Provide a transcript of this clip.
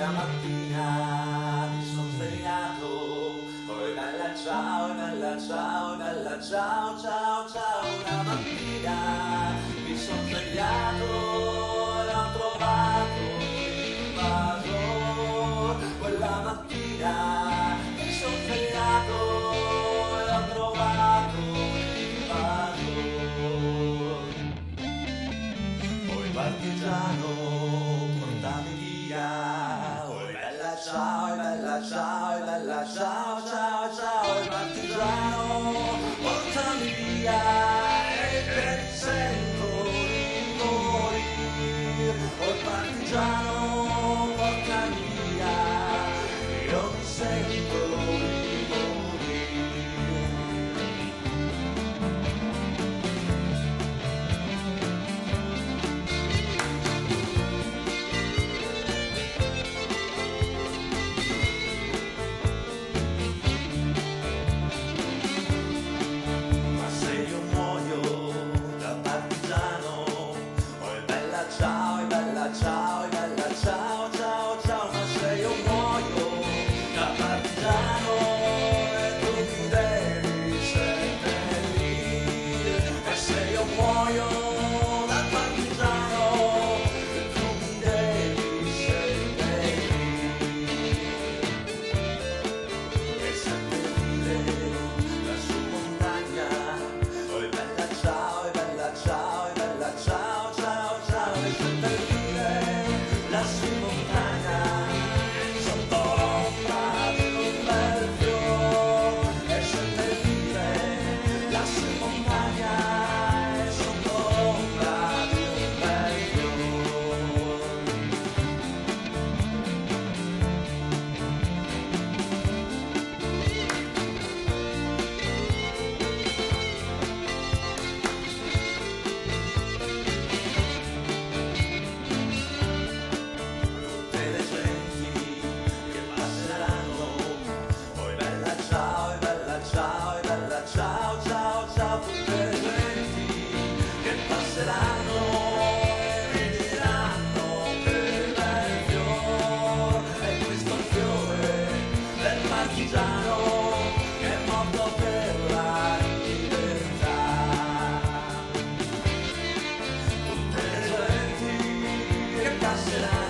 la mattina mi sono svegliato, oh bella ciao, bella ciao, bella ciao, ciao, ciao. Una mattina mi sono svegliato e ho trovato l'invaso. Quella mattina mi sono svegliato e ho trovato l'invaso. Oh partigiano, portami via. Oh bella ciao, bella ciao, bella ciao, ciao, ciao. Oh partigiano, portami via, e che mi sento di morire. Oh partigiano, portami via, io mi sento di morire. Ma se io muoio da partigiano, oh bella ciao, bella ciao, bella ciao, ciao, ciao. Ma se io muoio da partigiano e tu mi devi seppellire, e se io muoio da partigiano e tu mi devi seppellire, e seppellire la sua montagna. Oh bella ciao, bella ciao, bella ciao, ciao, ciao. E seppellire la sua montagna sotto l'ombra di un bel fiore. E seppellire la sua montagna sotto l'ombra di un bel fiore. Tutte le genti che passeranno, oh bella ciao, bella ciao, bella ciao, ciao, ciao. Tutte le genti che passeranno e mi diranno che bel fiore è questo fiore del partigiano che è morto per la libertà. Tutte le genti che passeranno